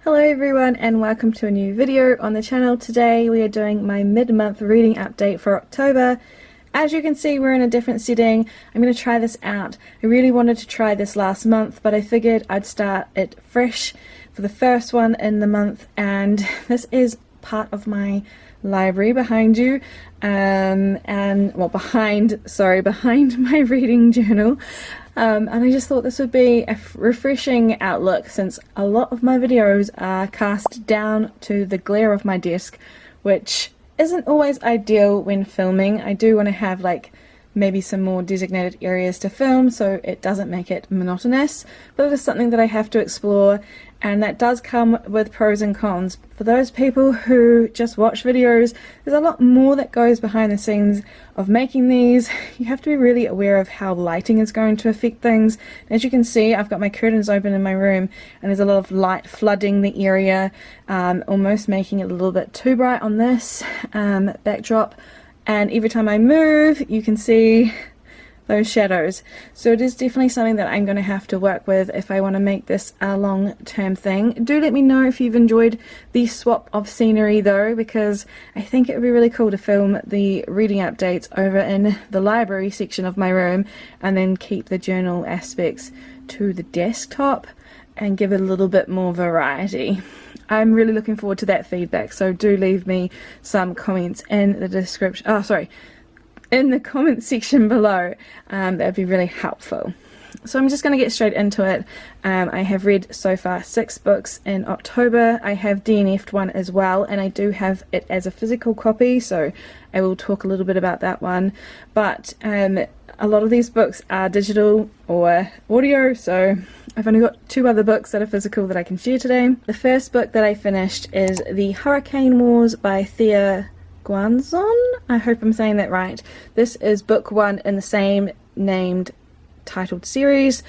Hello everyone and welcome to a new video on the channel. Today we are doing my mid-month reading update for October. As you can see, we're in a different setting. I'm going to try this out. I really wanted to try this last month, but I figured I'd start it fresh for the first one in the month, and this is part of my library behind you, behind my reading journal. And I just thought this would be a refreshing outlook, since a lot of my videos are cast down to the glare of my desk, which isn't always ideal when filming. I do want to have maybe some more designated areas to film so it doesn't make it monotonous, but it is something that I have to explore, and that does come with pros and cons. For those people who just watch videos, there's a lot more that goes behind the scenes of making these. You have to be really aware of how lighting is going to affect things. As you can see, I've got my curtains open in my room and there's a lot of light flooding the area, almost making it a little bit too bright on this backdrop. And every time I move, you can see those shadows. So it is definitely something that I'm going to have to work with if I want to make this a long-term thing. Do let me know if you've enjoyed the swap of scenery though, because I think it would be really cool to film the reading updates over in the library section of my room and then keep the journal aspects to the desktop and give it a little bit more variety. I'm really looking forward to that feedback, so do leave me some comments in the description, in the comment section below. That would be really helpful. So I'm just going to get straight into it. I have read so far 6 books in October. I have DNF'd one as well, and I do have it as a physical copy, so I will talk a little bit about that one. But a lot of these books are digital or audio, so I've only got 2 other books that are physical that I can share today. The first book that I finished is The Hurricane Wars by 𝓤𝓲𝓭 I hope I'm saying that right. This is book 1 in the same named titled series.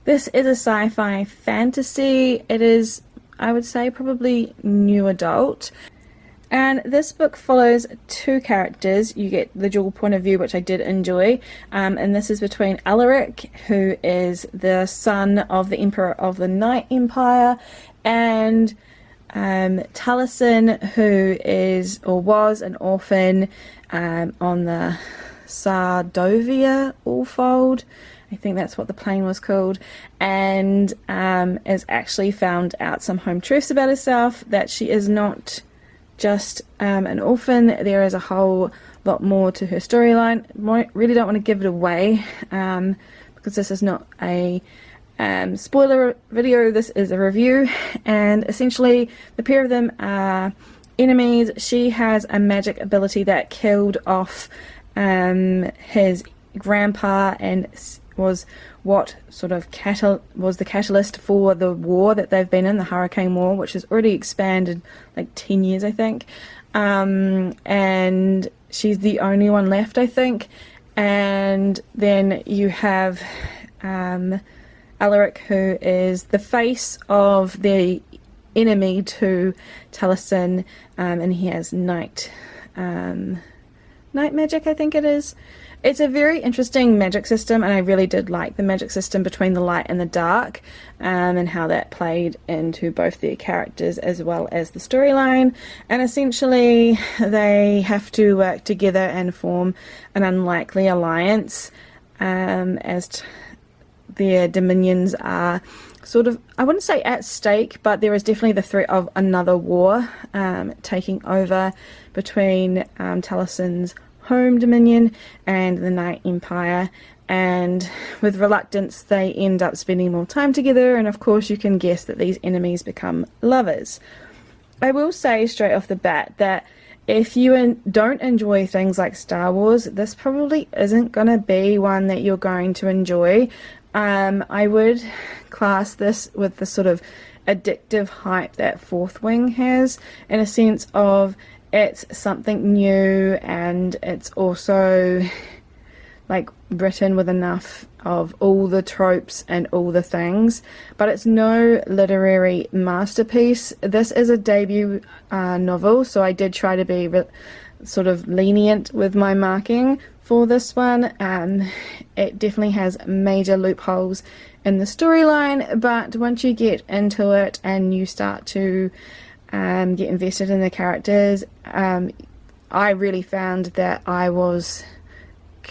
This is a sci-fi fantasy. It is, I would say, probably new adult. And this book follows 2 characters. You get the dual point of view, which I did enjoy. And this is between Alaric, who is the son of the Emperor of the Night Empire, and Taliesin, who is or was an orphan on the 𝓤𝓲𝓕 𝓕𝓲𝓷𝓭. I think that's what the plane was called, and has actually found out some home truths about herself, that she is not just an orphan. There is a whole lot more to her storyline. Really don't want to give it away because this is not a spoiler video. This is a review, and essentially the pair of them are enemies. She has a magic ability that killed off his grandpa and was what sort of was the catalyst for the war that they've been in, the Hurricane War, which has already expanded like 10 years I think, and she's the only one left I think. And then you have Alaric, who is the face of the enemy to Taliesin, and he has night magic, I think it is. It's a very interesting magic system, and I really did like the magic system between the light and the dark, and how that played into both their characters as well as the storyline. And essentially they have to work together and form an unlikely alliance, as their dominions are sort of, I wouldn't say at stake, but there is definitely the threat of another war taking over between Taliesin's home dominion and the Night Empire, and with reluctance they end up spending more time together, and of course you can guess that these enemies become lovers. I will say straight off the bat that if you don't enjoy things like Star Wars, this probably isn't going to be one that you're going to enjoy. I would class this with the sort of addictive hype that Fourth Wing has, in a sense of it's something new, and it's also like written with enough of all the tropes and all the things, but it's no literary masterpiece. This is a debut novel, so I did try to be sort of lenient with my marking for this one. It definitely has major loopholes in the storyline, but once you get into it and you start to get invested in the characters, I really found that I was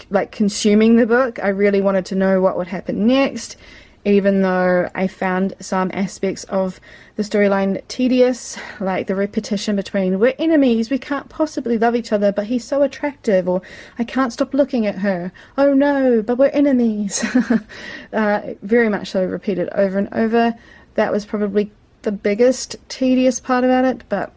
like consuming the book. I really wanted to know what would happen next, even though I found some aspects of the storyline tedious, like the repetition between we're enemies, we can't possibly love each other, but he's so attractive, or I can't stop looking at her, oh no, but we're enemies. Very much so repeated over and over. That was probably the biggest tedious part about it, but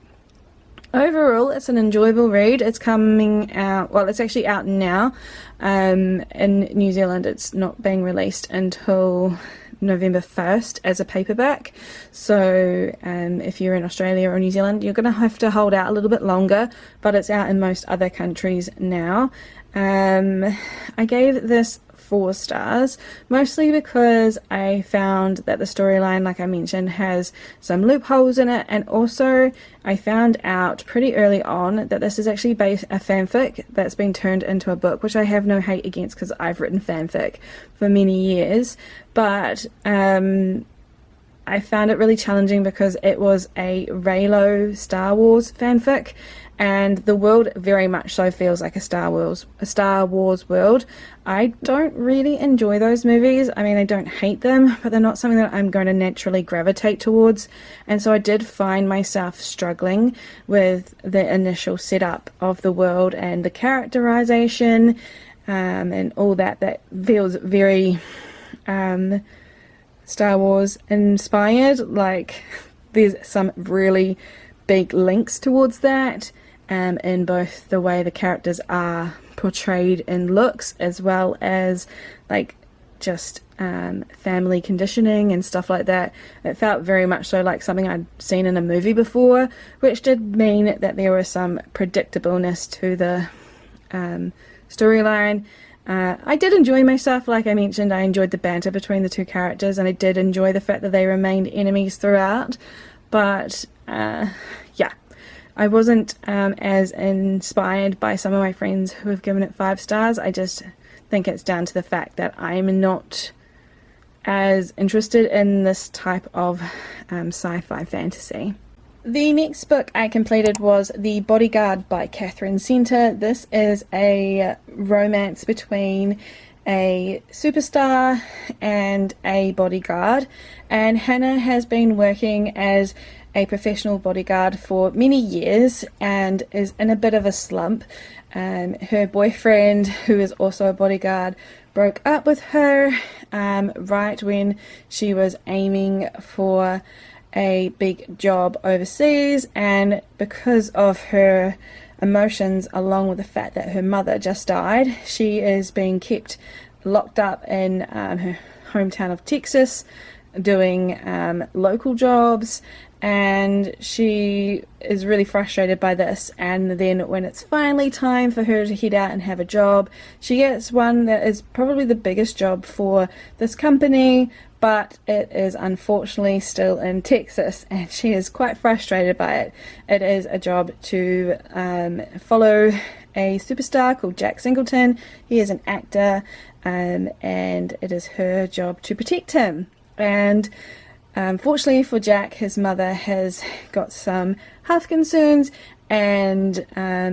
overall it's an enjoyable read. It's coming out, well, it's actually out now. In New Zealand it's not being released until November 1st as a paperback, so if you're in Australia or New Zealand you're going to have to hold out a little bit longer, but it's out in most other countries now. I gave this 4 stars, mostly because I found that the storyline, like I mentioned, has some loopholes in it, and also I found out pretty early on that this is actually based a fanfic that's been turned into a book, which I have no hate against because I've written fanfic for many years, but I found it really challenging because it was a Reylo Star Wars fanfic, and the world very much so feels like a Star Wars world. I don't really enjoy those movies. I mean, I don't hate them, but they're not something that I'm going to naturally gravitate towards, and so I did find myself struggling with the initial setup of the world and the characterization, and all that feels very Star Wars inspired. Like there's some really big links towards that, in both the way the characters are portrayed in looks, as well as like just family conditioning and stuff like that. It felt very much so like something I'd seen in a movie before, which did mean that there was some predictableness to the storyline. I did enjoy myself, like I mentioned. I enjoyed the banter between the two characters, and I did enjoy the fact that they remained enemies throughout, but yeah, I wasn't as inspired by some of my friends who have given it 5 stars. I just think it's down to the fact that I'm not as interested in this type of sci-fi fantasy. The next book I completed was The Bodyguard by 𝓤𝓮𝓻. This is a romance between a superstar and a bodyguard, and Hannah has been working as a professional bodyguard for many years and is in a bit of a slump. Her boyfriend, who is also a bodyguard, broke up with her right when she was aiming for a big job overseas, and because of her emotions, along with the fact that her mother just died, she is being kept locked up in her hometown of Texas doing local jobs, and she is really frustrated by this. And then when it's finally time for her to head out and have a job, she gets one that is probably the biggest job for this company, but it is unfortunately still in Texas, and she is quite frustrated by it. It is a job to follow a superstar called Jack Singleton. He is an actor, and it is her job to protect him. And fortunately for Jack, his mother has got some health concerns, and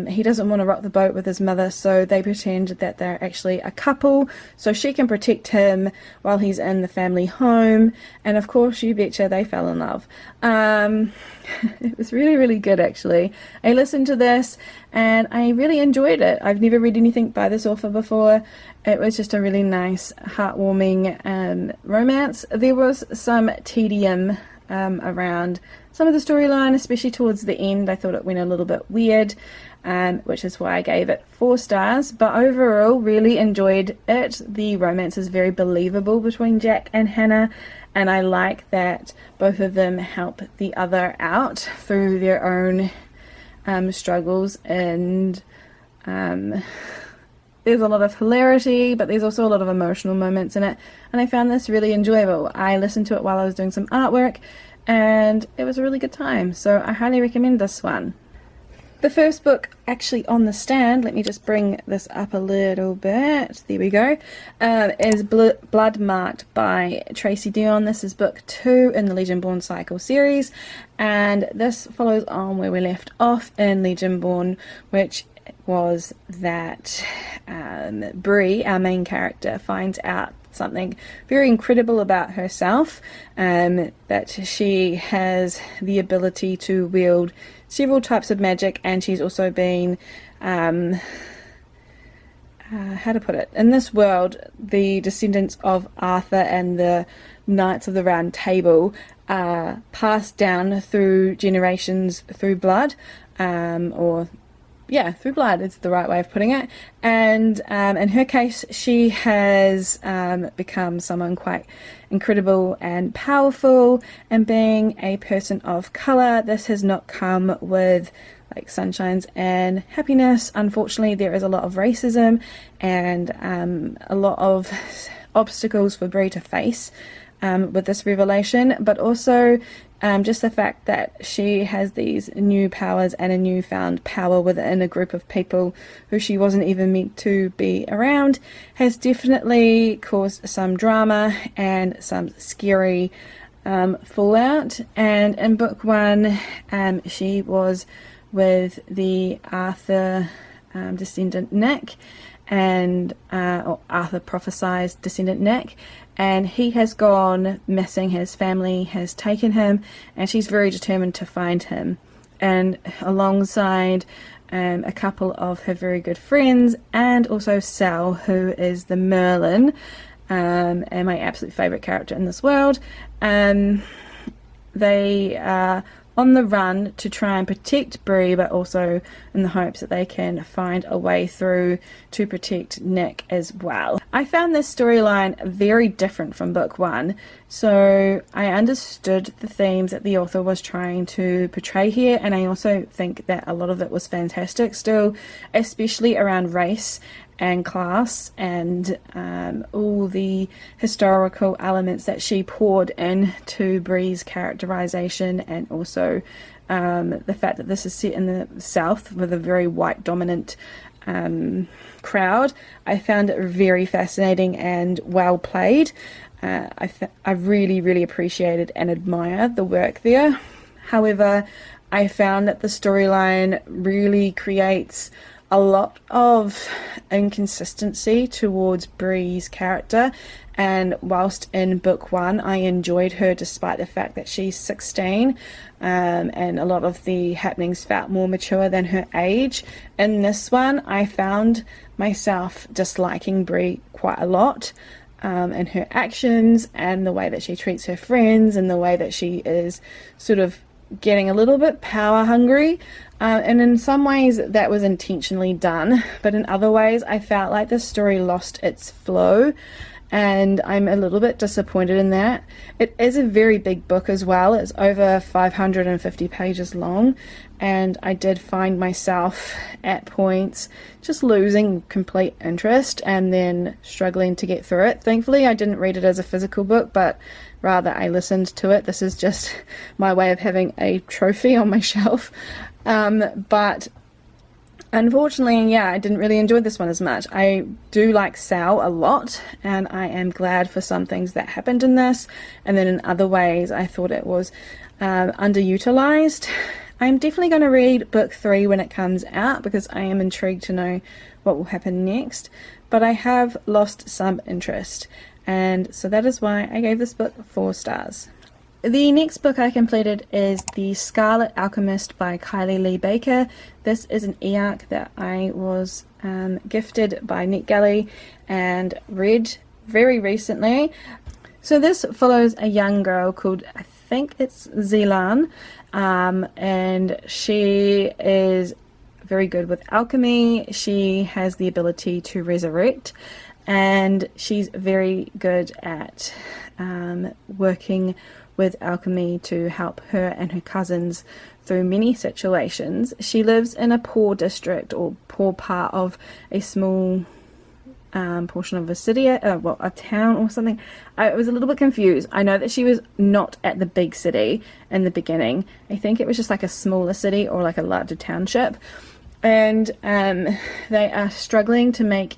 he doesn't want to rock the boat with his mother, so they pretend that they're actually a couple so she can protect him while he's in the family home. And of course, you betcha, they fell in love. It was really, really good, actually. I listened to this and I really enjoyed it. I've never read anything by this author before. It was just a really nice, heartwarming romance. There was some tedium around some of the storyline, especially towards the end. I thought it went a little bit weird, which is why I gave it 4 stars, but overall really enjoyed it. The romance is very believable between Jack and Hannah, and I like that both of them help the other out through their own struggles, and there's a lot of hilarity, but there's also a lot of emotional moments in it, and I found this really enjoyable. I listened to it while I was doing some artwork, and it was a really good time, so I highly recommend this one. The first book actually on the stand, let me just bring this up a little bit, there we go, is Bloodmarked by Tracy Deonn. This is book 2 in the Legion-Born Cycle series, and this follows on where we left off in Legion-Born, which was that Bree, our main character, finds out something very incredible about herself, that she has the ability to wield several types of magic, and she's also been how to put it, in this world the descendants of Arthur and the Knights of the Round Table are passed down through generations through blood, through blood is the right way of putting it. And in her case, she has become someone quite incredible and powerful, and being a person of colour, this has not come with like sunshines and happiness. Unfortunately, there is a lot of racism and a lot of obstacles for Bree to face with this revelation, but also just the fact that she has these new powers and a newfound power within a group of people who she wasn't even meant to be around has definitely caused some drama and some scary fallout. And in book 1, she was with the Arthur descendant Nick, and or Arthur prophesized descendant Nick, and he has gone missing. His family has taken him, and she's very determined to find him. And alongside a couple of her very good friends, and also Sal, who is the Merlin, and my absolute favourite character in this world, they are on the run to try and protect Bree, but also in the hopes that they can find a way through to protect Nick as well. I found this storyline very different from book 1, so I understood the themes that the author was trying to portray here, and I also think that a lot of it was fantastic still, especially around race and class and all the historical elements that she poured into Bree's characterization, and also the fact that this is set in the South with a very white dominant crowd. I found it very fascinating and well played. I really appreciated and admired the work there. However, I found that the storyline really creates a lot of inconsistency towards Bree's character, and whilst in book 1 I enjoyed her despite the fact that she's 16, and a lot of the happenings felt more mature than her age, in this one I found myself disliking Bree quite a lot, and her actions and the way that she treats her friends and the way that she is sort of getting a little bit power hungry, and in some ways that was intentionally done, but in other ways I felt like the story lost its flow, and I'm a little bit disappointed in that. It is a very big book as well. It's over 550 pages long, and I did find myself at points just losing complete interest and then struggling to get through it. Thankfully I didn't read it as a physical book, but rather I listened to it. This is just my way of having a trophy on my shelf, but unfortunately, yeah, I didn't really enjoy this one as much. I do like Sal a lot, and I am glad for some things that happened in this, and then in other ways I thought it was underutilized. I'm definitely going to read book 3 when it comes out, because I am intrigued to know what will happen next, but I have lost some interest, and so that is why I gave this book 4 stars. The next book I completed is The Scarlet Alchemist by Kylie Lee Baker. This is an e-arc that I was gifted by NetGalley and read very recently. So this follows a young girl called, I think it's Zelan, and she is very good with alchemy. She has the ability to resurrect, and she's very good at working with alchemy to help her and her cousins through many situations. She lives in a poor district or poor part of a small portion of a city, well, a town or something. I was a little bit confused. I know that she was not at the big city in the beginning. I think it was just like a smaller city or like a larger township, and they are struggling to make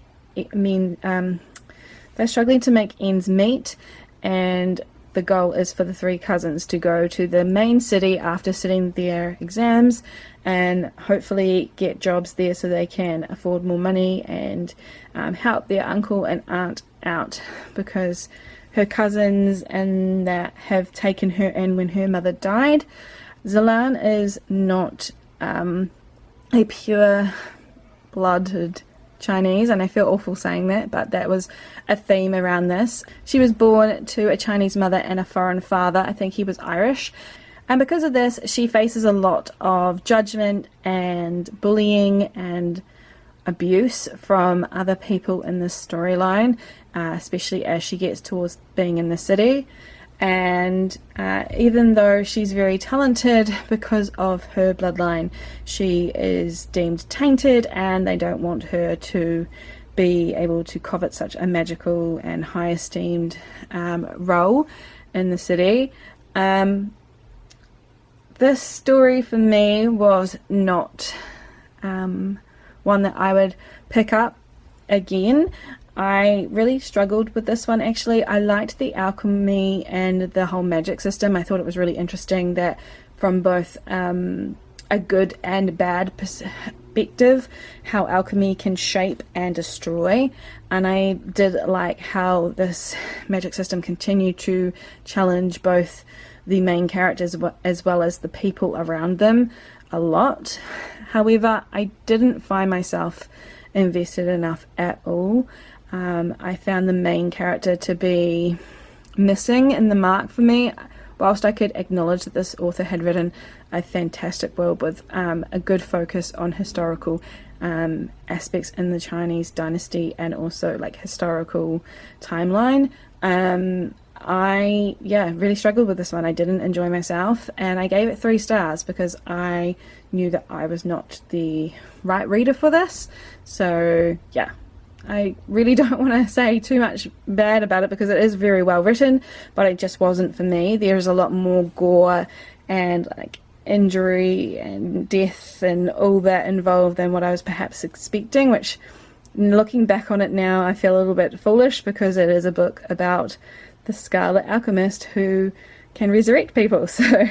ends meet, and the goal is for the three cousins to go to the main city after sitting their exams and hopefully get jobs there so they can afford more money and help their uncle and aunt out, because her cousins and that have taken her in when her mother died. 𝓤𝓲 is not a pure-blooded Chinese, and I feel awful saying that, but that was a theme around this. She was born to a Chinese mother and a foreign father. I think he was Irish, and because of this she faces a lot of judgment and bullying and abuse from other people in this storyline, especially as she gets towards being in the city. And even though she's very talented, because of her bloodline she is deemed tainted, and they don't want her to be able to covet such a magical and high esteemed role in the city. This story for me was not one that I would pick up again. I really struggled with this one actually. I liked the alchemy and the whole magic system. I thought it was really interesting that from both a good and bad perspective, how alchemy can shape and destroy. And I did like how this magic system continued to challenge both the main characters as well as the people around them a lot. However, I didn't find myself invested enough at all. I found the main character to be missing in the mark for me. Whilst I could acknowledge that this author had written a fantastic world with a good focus on historical aspects in the Chinese dynasty and also like historical timeline, I really struggled with this one. I didn't enjoy myself, and I gave it 3 stars because I knew that I was not the right reader for this. So yeah, I really don't want to say too much bad about it because it is very well written, but it just wasn't for me. There's a lot more gore and like injury and death and all that involved than what I was perhaps expecting, which, looking back on it now, I feel a little bit foolish because it is a book about the Scarlet Alchemist who can resurrect people. So,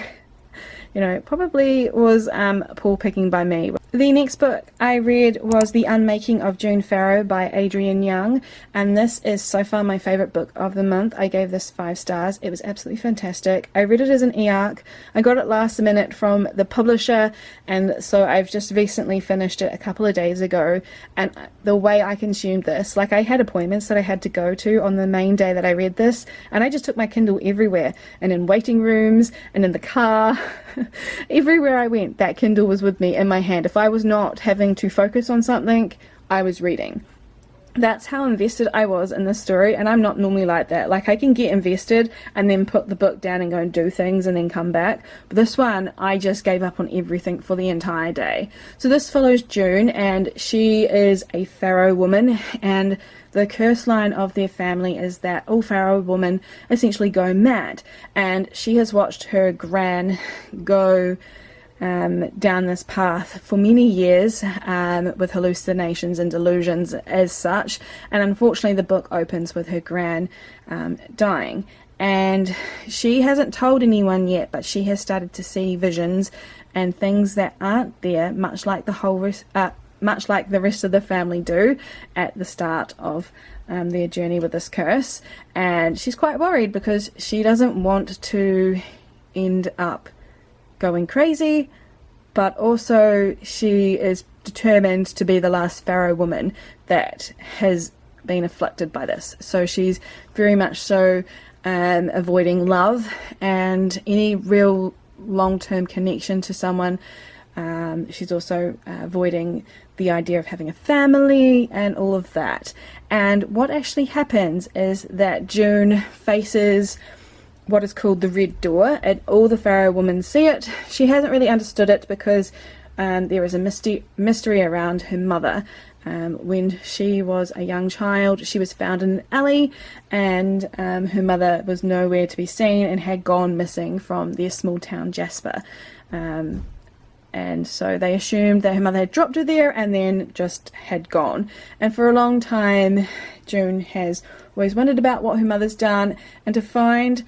you know, it probably was poor picking by me. The next book I read was The Unmaking of June Farrow by Adrienne Young, and this is so far my favourite book of the month. I gave this 5 stars. It was absolutely fantastic. I read it as an e-arc. I got it last minute from the publisher, and so I've just recently finished it a couple of days ago. And the way I consumed this, like I had appointments that I had to go to on the main day that I read this, and I just took my Kindle everywhere, and in waiting rooms and in the car. Everywhere I went, that Kindle was with me in my hand. If I was not having to focus on something, I was reading. That's how invested I was in this story, and I'm not normally like that. Like, I can get invested and then put the book down and go and do things and then come back. But this one, I just gave up on everything for the entire day. So this follows June, and she is a Farrow woman, and the curse line of their family is that all Farrow women essentially go mad, and she has watched her gran go down this path for many years with hallucinations and delusions as such. And unfortunately the book opens with her gran dying, and she hasn't told anyone yet, but she has started to see visions and things that aren't there, much like the rest of the family do at the start of their journey with this curse. And she's quite worried because she doesn't want to end up going crazy, but also she is determined to be the last Farrow woman that has been afflicted by this. So she's very much so avoiding love and any real long-term connection to someone. She's also avoiding the idea of having a family and all of that. And what actually happens is that June faces what is called the Red Door, and all the Farrow women see it. She hasn't really understood it because there is a mystery around her mother, When she was a young child, she was found in an alley, and her mother was nowhere to be seen and had gone missing from their small town Jasper. And so they assumed that her mother had dropped her there and then just had gone. And for a long time, June has always wondered about what her mother's done, and to find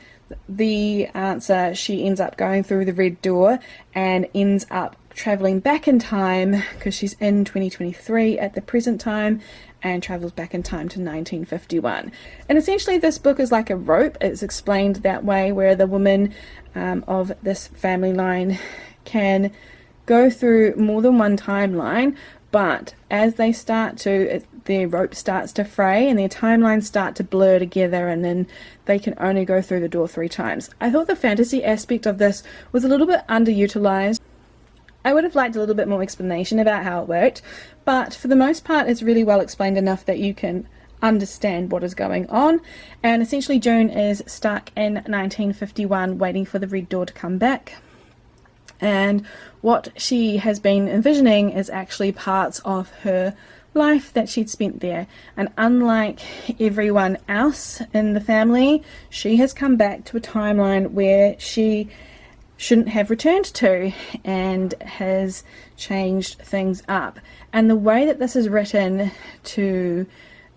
the answer, she ends up going through the red door and ends up traveling back in time, because she's in 2023 at the present time, and travels back in time to 1951. And essentially this book is like a rope. It's explained that way, where the woman of this family line can go through more than one timeline, but as they start to, their rope starts to fray and their timelines start to blur together, and then they can only go through the door 3 times. I thought the fantasy aspect of this was a little bit underutilized. I would have liked a little bit more explanation about how it worked, but for the most part it's really well explained enough that you can understand what is going on. And essentially June is stuck in 1951 waiting for the red door to come back, and what she has been envisioning is actually parts of her life that she'd spent there. And unlike everyone else in the family, she has come back to a timeline where she shouldn't have returned to, and has changed things up. And the way that this is written to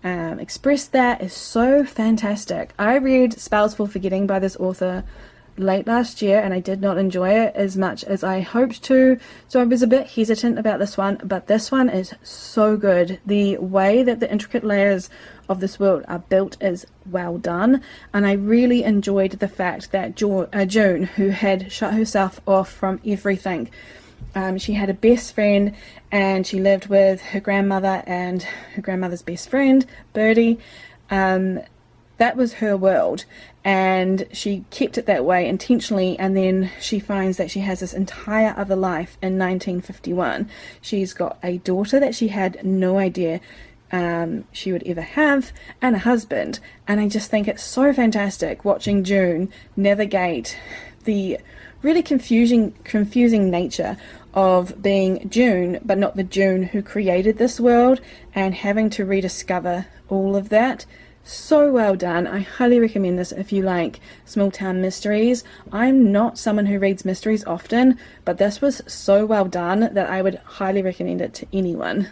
express that is so fantastic. I read Spells for Forgetting by this author late last year, and I did not enjoy it as much as I hoped to, so I was a bit hesitant about this one, but this one is so good. The way that the intricate layers of this world are built is well done, and I really enjoyed the fact that June, who had shut herself off from everything, she had a best friend, and she lived with her grandmother and her grandmother's best friend, Birdie. That was her world, and she kept it that way intentionally, and then she finds that she has this entire other life in 1951. She's got a daughter that she had no idea she would ever have, and a husband, and I just think it's so fantastic watching June navigate the really confusing nature of being June, but not the June who created this world, and having to rediscover all of that. So well done. I highly recommend this if you like small town mysteries. I'm not someone who reads mysteries often, but this was so well done that I would highly recommend it to anyone.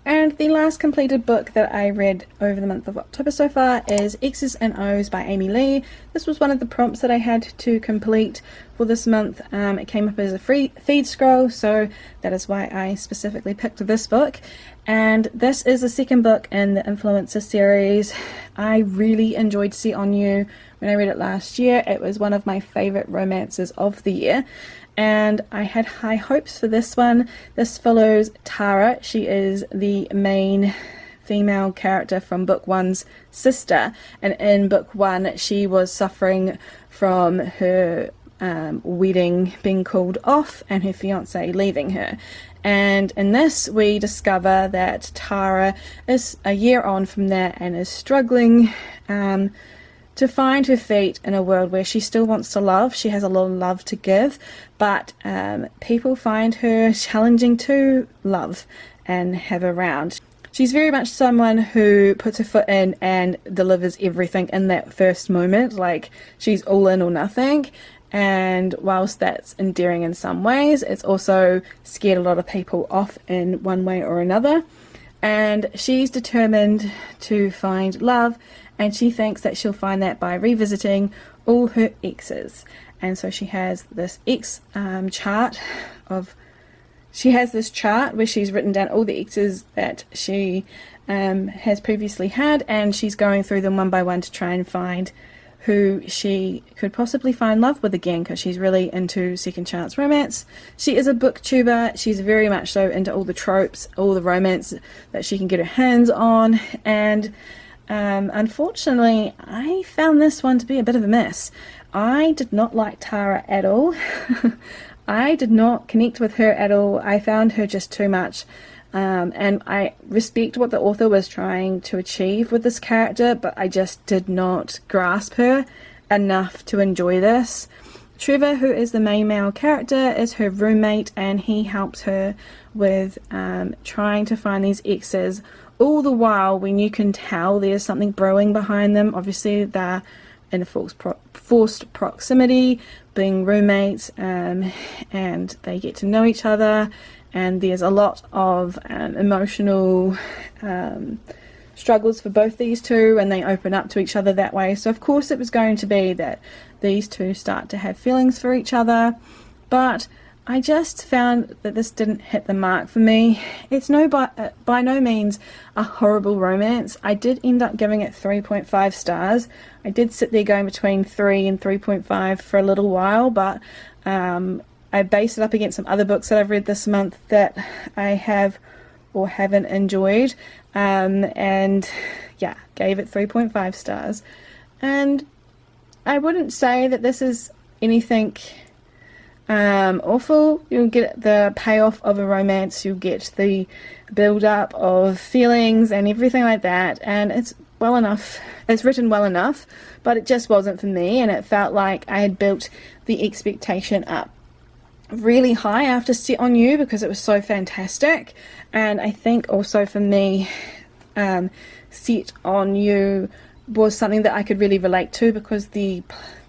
And the last completed book that I read over the month of October so far is Exes and O's by Amy Lee. This was one of the prompts that I had to complete for this month. It came up as a free feed scroll, so that is why I specifically picked this book. And this is the second book in the Influencer series. I really enjoyed Set on You when I read it last year. It was one of my favourite romances of the year, and I had high hopes for this one. This follows Tara. She is the main female character from book 1's sister, and in book 1 she was suffering from her wedding being called off and her fiance leaving her. And in this we discover that Tara is a year on from that and is struggling to find her feet in a world where she still wants to love. She has a lot of love to give, but people find her challenging to love and have around. She's very much someone who puts her foot in and delivers everything in that first moment, like she's all in or nothing. And whilst that's endearing in some ways, it's also scared a lot of people off in one way or another. And she's determined to find love, and she thinks that she'll find that by revisiting all her exes. And so she has this chart where she's written down all the exes that she has previously had, and she's going through them one by one to try and find who she could possibly find love with again, because she's really into second chance romance. She is a booktuber. She's very much so into all the tropes, all the romance that she can get her hands on, and unfortunately I found this one to be a bit of a mess. I did not like Tara at all. I did not connect with her at all. I found her just too much. And I respect what the author was trying to achieve with this character, but I just did not grasp her enough to enjoy this. Trevor, who is the main male character, is her roommate, and he helps her with trying to find these exes, all the while when you can tell there's something brewing behind them. Obviously they're in a forced proximity, being roommates, and they get to know each other, and there's a lot of emotional struggles for both these two, and they open up to each other that way. So of course it was going to be that these two start to have feelings for each other, but I just found that this didn't hit the mark for me. It's by no means a horrible romance. I did end up giving it 3.5 stars. I did sit there going between 3 and 3.5 for a little while, but I based it up against some other books that I've read this month that I have or haven't enjoyed, and yeah, gave it 3.5 stars. And I wouldn't say that this is anything awful. You'll get the payoff of a romance, you'll get the build up of feelings and everything like that, and it's well enough, it's written well enough, but it just wasn't for me, and it felt like I had built the expectation up really high after Set on You because it was so fantastic. And I think also for me, Set on You was something that I could really relate to because the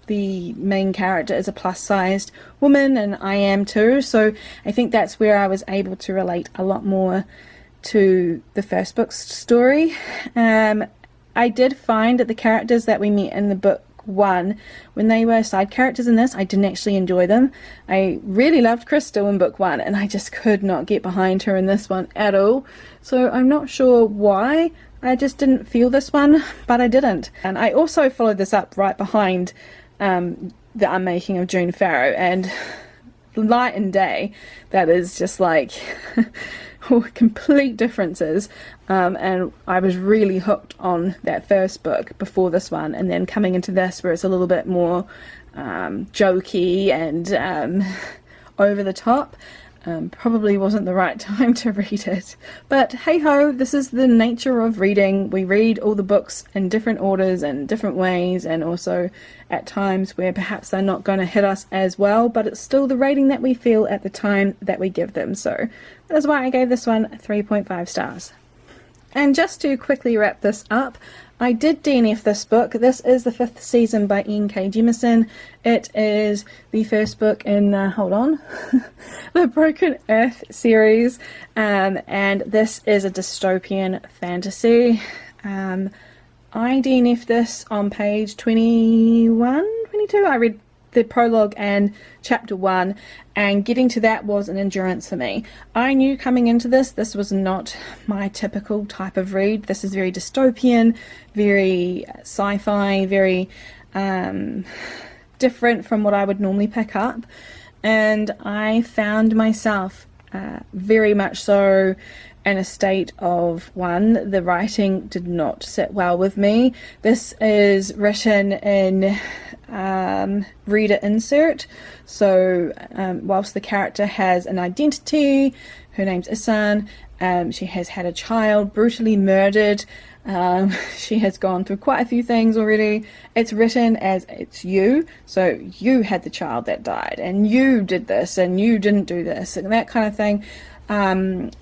main character is a plus-sized woman, and I am too, so I think that's where I was able to relate a lot more to the first book's story. I did find that the characters that we met in the book one, when they were side characters in this, I didn't actually enjoy them. I really loved Crystal in book one, and I just could not get behind her in this one at all, so I'm not sure why. I just didn't feel this one, but I didn't. And I also followed this up right behind the Unmaking of June Farrow, and light and day, that is just like complete differences, and I was really hooked on that first book before this one, and then coming into this where it's a little bit more jokey and over the top. Probably wasn't the right time to read it, but hey ho, this is the nature of reading. We read all the books in different orders and different ways, and also at times where perhaps they're not going to hit us as well, but it's still the rating that we feel at the time that we give them. So that's why I gave this one 3.5 stars. And just to quickly wrap this up, I did DNF this book. This is the 5th season by N.K. Jemisin. It is the first book in the Broken Earth series, and this is a dystopian fantasy. I DNF'd this on page 21, 22. I read the prologue and chapter 1, and getting to that was an endurance for me. I knew coming into this was not my typical type of read. This is very dystopian, very sci-fi, very different from what I would normally pick up, and I found myself very much so in a state of, one, the writing did not sit well with me. This is written in reader insert, so whilst the character has an identity, her name's Isan, she has had a child brutally murdered, she has gone through quite a few things already. It's written as it's you, so you had the child that died, and you did this, and you didn't do this, and that kind of thing.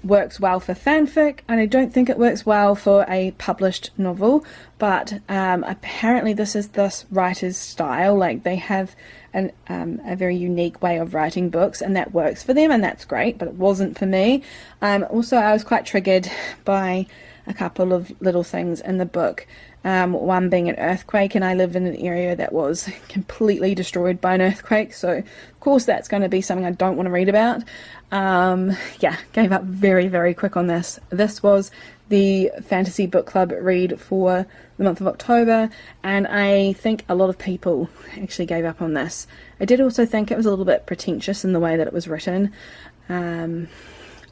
Works well for fanfic, and I don't think it works well for a published novel, but apparently this is this writer's style. Like, they have a very unique way of writing books, and that works for them, and that's great, but it wasn't for me. Also, I was quite triggered by a couple of little things in the book, one being an earthquake, and I live in an area that was completely destroyed by an earthquake, so of course that's going to be something I don't want to read about. Yeah, gave up very, very quick on this. This was the fantasy book club read for the month of October, and I think a lot of people actually gave up on this. I did also think it was a little bit pretentious in the way that it was written.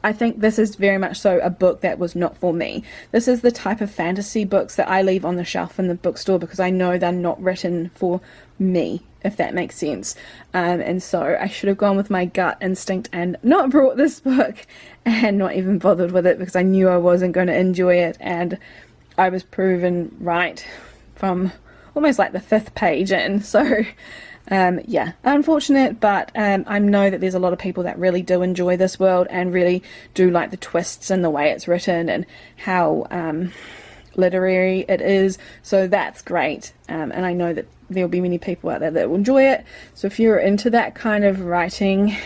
I think this is very much so a book that was not for me. This is the type of fantasy books that I leave on the shelf in the bookstore because I know they're not written for me, if that makes sense. And so I should have gone with my gut instinct and not brought this book and not even bothered with it, because I knew I wasn't going to enjoy it, and I was proven right from almost like the 5th page in. So Yeah, unfortunate, but I know that there's a lot of people that really do enjoy this world and really do like the twists and the way it's written and how literary it is, so that's great. And I know that there'll be many people out there that will enjoy it, so if you're into that kind of writing,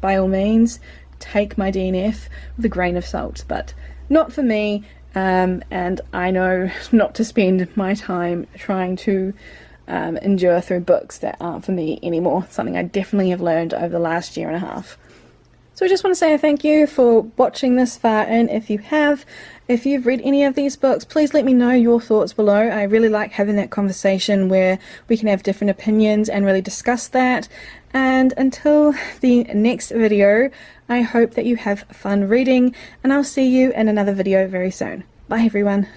by all means take my DNF with a grain of salt, but not for me. And I know not to spend my time trying to endure through books that aren't for me anymore. Something I definitely have learned over the last year and a half. So I just want to say thank you for watching this far in. If you've read any of these books, please let me know your thoughts below. I really like having that conversation where we can have different opinions and really discuss that. And until the next video, I hope that you have fun reading, and I'll see you in another video very soon. Bye everyone.